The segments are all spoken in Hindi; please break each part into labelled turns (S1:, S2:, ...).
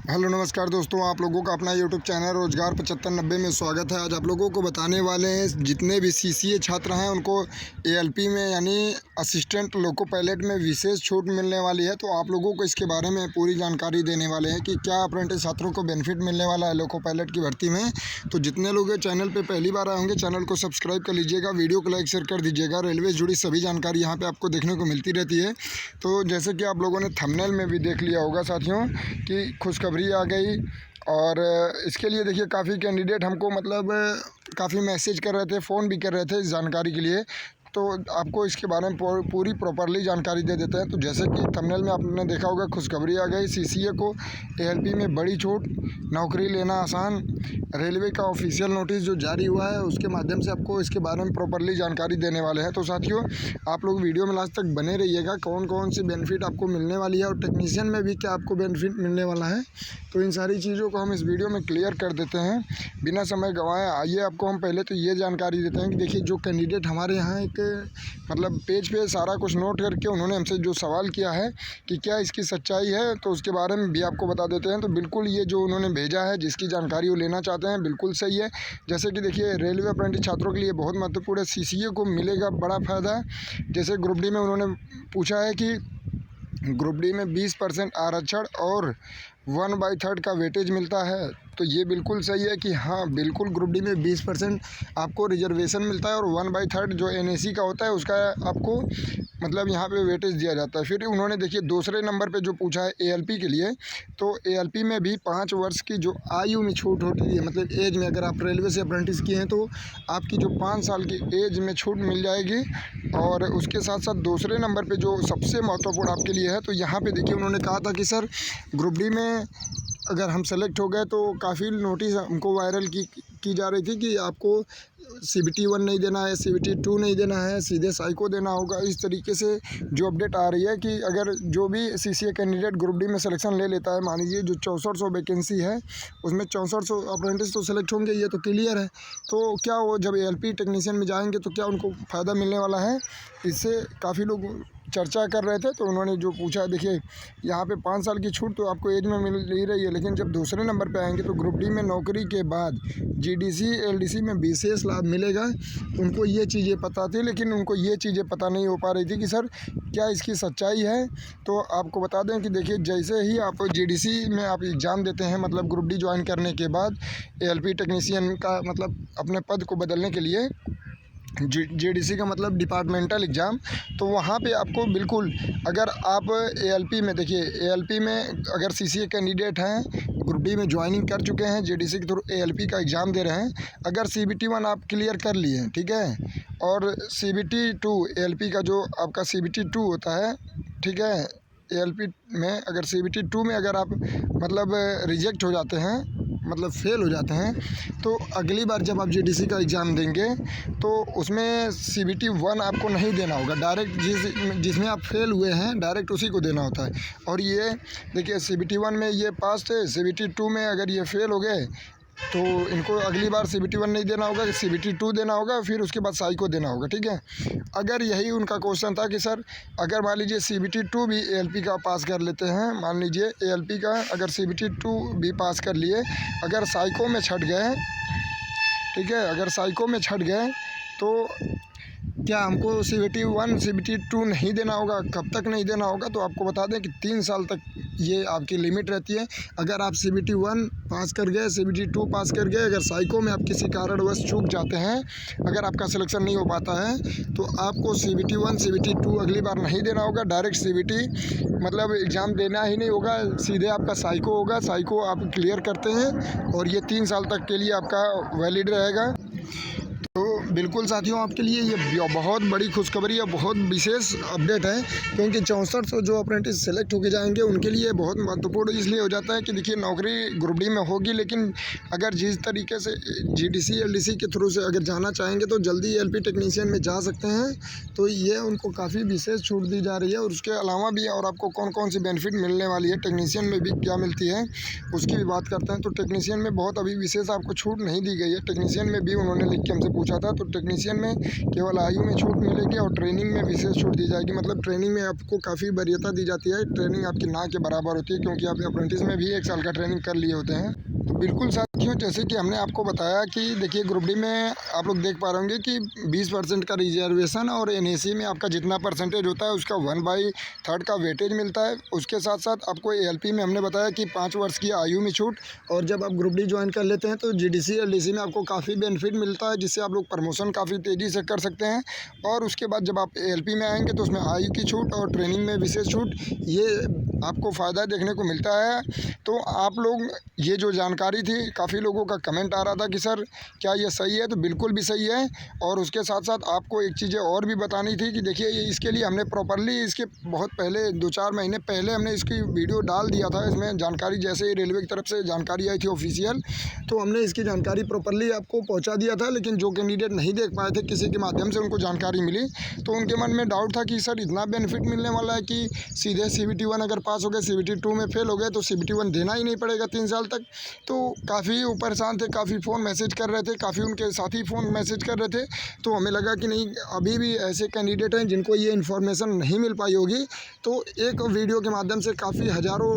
S1: हेलो नमस्कार दोस्तों, आप लोगों का अपना यूट्यूब चैनल रोजगार 7590 में स्वागत है। आज आप लोगों को बताने वाले हैं जितने भी सीसीए छात्र हैं उनको एएलपी में यानी असिस्टेंट लोको पायलट में विशेष छूट मिलने वाली है। तो आप लोगों को इसके बारे में पूरी जानकारी देने वाले हैं कि क्या अप्रेंटिस छात्रों को बेनिफिट मिलने वाला है लोको पायलट की भर्ती में। तो जितने लोग चैनल पर पहली बार आए होंगे चैनल को सब्सक्राइब कर लीजिएगा, वीडियो को लाइक शेयर कर दीजिएगा। रेलवे से जुड़ी सभी जानकारी यहाँ पर आपको देखने को मिलती रहती है। तो जैसे कि आप लोगों ने थंबनेल में भी देख लिया होगा साथियों कि खुशखबरी आ गई। और इसके लिए देखिए काफ़ी कैंडिडेट हमको काफ़ी मैसेज कर रहे थे, फ़ोन भी कर रहे थे इस जानकारी के लिए। तो आपको इसके बारे में पूरी प्रॉपरली जानकारी दे देते हैं। तो जैसे कि थंबनेल में आपने देखा होगा खुशखबरी आ गई, सीसीए को एएलपी में बड़ी छूट, नौकरी लेना आसान। रेलवे का ऑफिशियल नोटिस जो जारी हुआ है उसके माध्यम से आपको इसके बारे में प्रॉपरली जानकारी देने वाले हैं। तो साथियों आप लोग वीडियो में लास्ट तक बने रहिएगा, कौन कौन सी बेनिफिट आपको मिलने वाली है और टेक्नीशियन में भी क्या आपको बेनिफिट मिलने वाला है। तो इन सारी चीज़ों को हम इस वीडियो में क्लियर कर देते हैं बिना समय गंवाए। आइए आपको हम पहले तो ये जानकारी देते हैं कि देखिए जो कैंडिडेट हमारे यहाँ एक पेज पे सारा कुछ नोट करके उन्होंने हमसे जो सवाल किया है कि क्या इसकी सच्चाई है, तो उसके बारे में भी आपको बता देते हैं। तो बिल्कुल ये जो उन्होंने भेजा है जिसकी जानकारी वो लेना चाहते हैं बिल्कुल सही है। जैसे कि देखिए रेलवे अप्रेंटिस छात्रों के लिए बहुत महत्वपूर्ण है, सीसीए को मिलेगा बड़ा फ़ायदा है। जैसे ग्रुप डी में उन्होंने पूछा है कि ग्रुप डी में 20% आरक्षण और 1/3 का वेटेज मिलता है। तो ये बिल्कुल सही है कि हाँ बिल्कुल ग्रुप डी में 20% आपको रिजर्वेशन मिलता है और 1/3 जो एनएसी का होता है उसका आपको यहाँ पे वेटेज दिया जाता है। फिर उन्होंने देखिए दूसरे नंबर पे जो पूछा है एएलपी के लिए, तो एएलपी में भी 5 वर्ष की जो आयु में छूट होती है, एज में अगर आप रेलवे से अप्रेंटिस किए हैं तो आपकी जो 5 साल की एज में छूट मिल जाएगी। और उसके साथ साथ दूसरे नंबर पर जो सबसे महत्वपूर्ण आपके लिए है, तो यहाँ पर देखिए उन्होंने कहा था कि सर ग्रुप डी में अगर हम सेलेक्ट हो गए तो काफ़ी नोटिस हमको वायरल की जा रही थी कि आपको CBT 1 नहीं देना है, CBT 2 नहीं देना है, सीधे साइको देना होगा। इस तरीके से जो अपडेट आ रही है कि अगर जो भी सीसीए कैंडिडेट ग्रुप डी में सिलेक्शन ले लेता है, मान लीजिए जो 6400 वैकेंसी है उसमें 6400 अप्रेंटिस तो सेलेक्ट होंगे, ये तो क्लियर है। तो क्या वो जब एएलपी टेक्नीशियन में जाएंगे तो क्या उनको फ़ायदा मिलने वाला है, इससे काफ़ी लोग चर्चा कर रहे थे। तो उन्होंने जो पूछा, देखिए यहाँ पे 5 साल की छूट तो आपको एज में मिल ही रही है, लेकिन जब दूसरे नंबर पे आएंगे तो ग्रुप डी में नौकरी के बाद जीडीसी एलडीसी में विशेष लाभ मिलेगा। उनको ये चीज़ें पता थी, लेकिन उनको ये चीज़ें पता नहीं हो पा रही थी कि सर क्या इसकी सच्चाई है। तो आपको बता दें कि देखिए जैसे ही आप जीडीसी में आप एग्ज़ाम देते हैं, ग्रुप डी ज्वाइन करने के बाद एएलपी टेक्नीशियन का अपने पद को बदलने के लिए जीडीसी का डिपार्टमेंटल एग्ज़ाम, तो वहाँ पे आपको बिल्कुल अगर आप एएलपी में देखिए एएलपी में अगर सीसीए कैंडिडेट हैं, ग्रुप डी में ज्वाइनिंग कर चुके हैं, जीडीसी के थ्रू एएलपी का एग्ज़ाम दे रहे हैं, अगर CBT 1 आप क्लियर कर लिए, ठीक है, और CBT 2 एएलपी का जो आपका CBT 2 होता है, ठीक है, एएलपी में अगर CBT 2 में अगर आप रिजेक्ट हो जाते हैं, फेल हो जाते हैं, तो अगली बार जब आप जीडीसी का एग्ज़ाम देंगे तो उसमें CBT 1 आपको नहीं देना होगा, डायरेक्ट जिसमें आप फेल हुए हैं डायरेक्ट उसी को देना होता है। और ये देखिए CBT 1 में ये पास थे, CBT 2 में अगर ये फेल हो गए तो इनको अगली बार CBT 1 नहीं देना होगा, CBT 2 देना होगा, फिर उसके बाद साइको देना होगा, ठीक है। अगर यही उनका क्वेश्चन था कि सर अगर मान लीजिए CBT 2 भी एएलपी का पास कर लेते हैं, मान लीजिए एएलपी का अगर CBT 2 भी पास कर लिए, अगर साइको में छट गए, ठीक है, अगर साइको में छट गए तो क्या हमको CBT 1 CBT 2 नहीं देना होगा? कब तक नहीं देना होगा? तो आपको बता दें कि 3 साल तक ये आपकी लिमिट रहती है। अगर आप CBT 1 पास कर गए, CBT 2 पास कर गए, अगर साइको में आप किसी कारणवश चूक जाते हैं, अगर आपका सिलेक्शन नहीं हो पाता है, तो आपको CBT 1 CBT 2 अगली बार नहीं देना होगा, डायरेक्ट CBT एग्ज़ाम देना ही नहीं होगा, सीधे आपका साइको होगा। साइको आप क्लियर करते हैं और ये 3 साल तक के लिए आपका वैलिड रहेगा। तो बिल्कुल साथियों आपके लिए ये बहुत बड़ी खुशखबरी है, बहुत विशेष अपडेट है, क्योंकि 6400 जो अप्रेंटिस सेलेक्ट होके जाएंगे उनके लिए बहुत महत्वपूर्ण इसलिए हो जाता है कि देखिए नौकरी ग्रुप डी में होगी, लेकिन अगर जिस तरीके से जीडीसी एलडीसी के थ्रू से अगर जाना चाहेंगे तो जल्दी एएलपी टेक्नीशियन में जा सकते हैं। तो ये उनको काफ़ी विशेष छूट दी जा रही है। और उसके अलावा भी और आपको कौन कौन सी बेनिफिट मिलने वाली है, टेक्नीशियन में भी क्या मिलती है उसकी भी बात करते हैं। तो टेक्नीशियन में बहुत अभी विशेष आपको छूट नहीं दी गई है, टेक्नीशियन में भी उन्होंने लिख के हमसे पूछा था। तो टेक्नीशियन में केवल आयु में छूट मिलेगी और ट्रेनिंग में विशेष छूट दी जाएगी। मतलब ट्रेनिंग में आपको काफ़ी वरीयता दी जाती है, ट्रेनिंग आपकी ना के बराबर होती है, क्योंकि आप अप्रेंटिस में भी 1 साल का ट्रेनिंग कर लिए होते हैं। तो बिल्कुल साथियों, जैसे कि हमने आपको बताया कि देखिए ग्रुप डी में आप लोग देख पा रहे होंगे कि 20% का रिजर्वेशन और एनएसी में आपका जितना परसेंटेज होता है उसका 1/3 का वेटेज मिलता है। उसके साथ साथ आपको एएलपी में हमने बताया कि 5 वर्ष की आयु में छूट, और जब आप ग्रुप डी ज्वाइन कर लेते हैं तो जीडीसी एलडीसी में आपको काफ़ी बेनिफिट मिलता है, जिससे आप लोग प्रमोशन काफ़ी तेज़ी से कर सकते हैं। और उसके बाद जब आप एएलपी में आएंगे तो उसमें आयु की छूट और ट्रेनिंग में विशेष छूट, ये आपको फ़ायदा देखने को मिलता है। तो आप लोग ये जो जानकारी थी, काफ़ी लोगों का कमेंट आ रहा था कि सर क्या ये सही है, तो बिल्कुल भी सही है। और उसके साथ साथ आपको एक चीज़ें और भी बतानी थी कि देखिए ये इसके लिए हमने प्रॉपरली इसके बहुत पहले 2-4 महीने पहले हमने इसकी वीडियो डाल दिया था। इसमें जानकारी जैसे ही रेलवे की तरफ से जानकारी आई थी ऑफिशियल, तो हमने इसकी जानकारी प्रॉपरली आपको पहुँचा दिया था। लेकिन जो कैंडिडेट नहीं देख पाए थे, किसी के माध्यम से उनको जानकारी मिली, तो उनके मन में डाउट था कि सर इतना बेनिफिट मिलने वाला है कि सीधे CBT 1 अगर पास हो गए, CBT 2 में फेल हो गए तो CBT 1 देना ही नहीं पड़ेगा 3 साल तक। तो काफ़ी वो परेशान थे, काफ़ी फ़ोन मैसेज कर रहे थे, काफ़ी उनके साथी फ़ोन मैसेज कर रहे थे। तो हमें लगा कि नहीं, अभी भी ऐसे कैंडिडेट हैं जिनको ये इन्फॉर्मेशन नहीं मिल पाई होगी। तो एक वीडियो के माध्यम से काफ़ी हज़ारों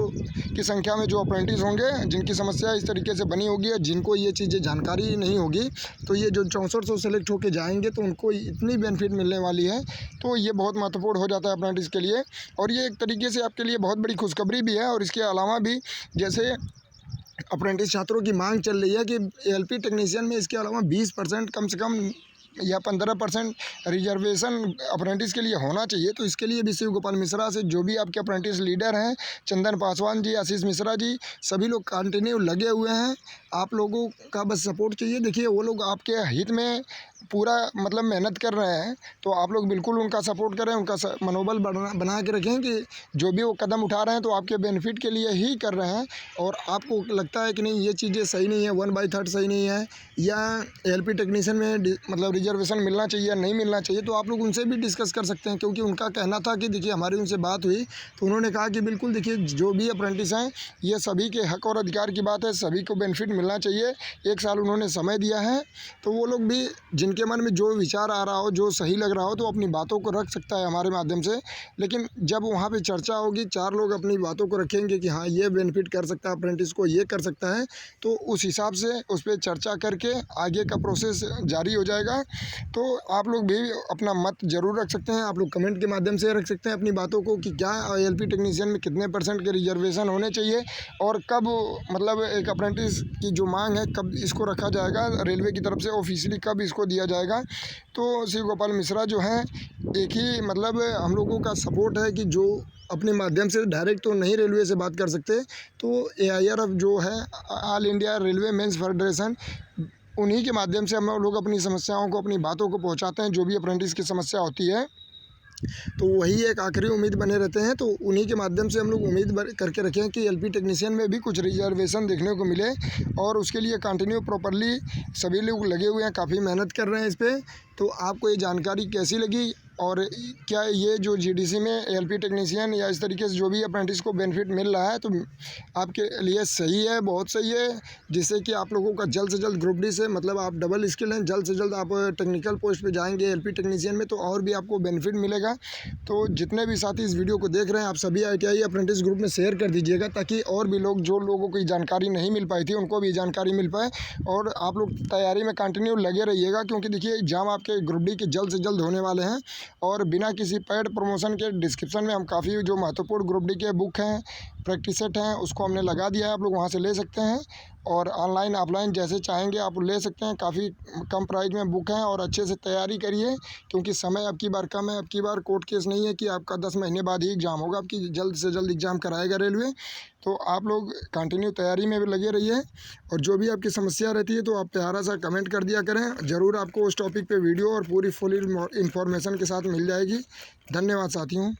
S1: की संख्या में जो अप्रेंटिस होंगे जिनकी समस्या इस तरीके से बनी होगी, जिनको ये चीज़ें जानकारी नहीं होगी, तो ये जो 6400 सेलेक्ट होकर जाएंगे तो उनको इतनी बेनिफिट मिलने वाली है। तो ये बहुत महत्वपूर्ण हो जाता है अप्रेंटिस के लिए, और ये एक तरीके से आपके लिए बहुत बड़ी खुशखबरी भी है। और इसके अलावा भी जैसे अप्रेंटिस छात्रों की मांग चल रही है कि एएलपी टेक्नीशियन में इसके अलावा 20% कम से कम या 15% रिजर्वेशन अप्रेंटिस के लिए होना चाहिए। तो इसके लिए भी शिव गोपाल मिश्रा से जो भी आपके अप्रेंटिस लीडर हैं, चंदन पासवान जी, आशीष मिश्रा जी, सभी लोग कंटिन्यू लगे हुए हैं। आप लोगों का बस सपोर्ट चाहिए। देखिए वो लोग आपके हित में पूरा मतलब मेहनत कर रहे हैं, तो आप लोग बिल्कुल उनका सपोर्ट करें, उनका मनोबल बना के रखें कि जो भी वो कदम उठा रहे हैं तो आपके बेनिफिट के लिए ही कर रहे हैं। और आपको लगता है कि नहीं ये चीज़ें सही नहीं है, 1/3 सही नहीं है, या एएलपी टेक्नीशियन में मतलब रिजर्वेशन मिलना चाहिए या नहीं मिलना चाहिए, तो आप लोग उनसे भी डिस्कस कर सकते हैं। क्योंकि उनका कहना था कि देखिए हमारी उनसे बात हुई तो उन्होंने कहा कि बिल्कुल देखिए जो भी अप्रेंटिस हैं ये सभी के हक और अधिकार की बात है, सभी को बेनिफिट मिलना चाहिए। 1 साल उन्होंने समय दिया है, तो वो लोग भी जिनके मन में जो विचार आ रहा हो, जो सही लग रहा हो, तो अपनी बातों को रख सकता है हमारे माध्यम से। लेकिन जब वहाँ पे चर्चा होगी, 4 लोग अपनी बातों को रखेंगे कि हाँ ये बेनिफिट कर सकता है अप्रेंटिस को, ये कर सकता है, तो उस हिसाब से उस पर चर्चा करके आगे का प्रोसेस जारी हो जाएगा। तो आप लोग भी अपना मत ज़रूर रख सकते हैं। आप लोग कमेंट के माध्यम से रख सकते हैं अपनी बातों को कि क्या एएलपी टेक्नीशियन में कितने % के रिजर्वेशन होने चाहिए, और कब मतलब एक अप्रेंटिस की जो मांग है कब इसको रखा जाएगा, रेलवे की तरफ से ऑफिशियली कब इसको दिया जाएगा। तो शिव गोपाल मिश्रा जो हैं, एक ही मतलब हम लोगों का सपोर्ट है कि जो अपने माध्यम से डायरेक्ट तो नहीं रेलवे से बात कर सकते, तो AIRF जो है, All India Railway Men's Federation, उन्हीं के माध्यम से हम लोग अपनी समस्याओं को, अपनी बातों को पहुंचाते हैं। जो भी अप्रेंटिस की समस्या होती है तो वही एक आखिरी उम्मीद बने रहते हैं। तो उन्हीं के माध्यम से हम लोग उम्मीद करके रखें कि एलपी टेक्नीशियन में भी कुछ रिजर्वेशन देखने को मिले, और उसके लिए कंटिन्यू प्रॉपरली सभी लोग लगे हुए हैं, काफ़ी मेहनत कर रहे हैं इस पर। तो आपको ये जानकारी कैसी लगी, और क्या ये जो जीडीसी में एएलपी टेक्नीशियन या इस तरीके से जो भी अप्रेंटिस को बेनिफिट मिल रहा है, तो आपके लिए सही है, बहुत सही है, जिससे कि आप लोगों का जल्द से जल्द ग्रुप डी से मतलब आप डबल स्किल हैं, जल्द से जल्द आप टेक्निकल पोस्ट पे जाएंगे एएलपी टेक्नीशियन में, तो और भी आपको बेनिफिट मिलेगा। तो जितने भी साथी इस वीडियो को देख रहे हैं, आप सभी ITI अप्रेंटिस ग्रुप में शेयर कर दीजिएगा, ताकि और भी लोग, जो लोगों को जानकारी नहीं मिल पाई थी, उनको भी जानकारी मिल पाए। और आप लोग तैयारी में कंटिन्यू लगे रहिएगा, क्योंकि देखिए एग्ज़ाम आपके ग्रुप डी के जल्द से जल्द होने वाले हैं। और बिना किसी पेड प्रमोशन के डिस्क्रिप्शन में हम काफ़ी जो महत्वपूर्ण ग्रुप डी के बुक हैं, प्रैक्टिस सेट हैं, उसको हमने लगा दिया है, आप लोग वहाँ से ले सकते हैं। और ऑनलाइन ऑफलाइन जैसे चाहेंगे आप ले सकते हैं, काफ़ी कम प्राइस में बुक हैं। और अच्छे से तैयारी करिए, क्योंकि समय अब की बार कम है। अब की बार कोर्ट केस नहीं है कि आपका 10 महीने बाद ही एग्ज़ाम होगा, आपकी जल्द से जल्द एग्ज़ाम कराएगा रेलवे। तो आप लोग कंटिन्यू तैयारी में भी लगे रहिए, और जो भी आपकी समस्या रहती है तो आप प्यारा सा कमेंट कर दिया करें, ज़रूर आपको उस टॉपिक पे वीडियो और पूरी फुल इन्फॉर्मेशन के साथ मिल जाएगी। धन्यवाद साथियों।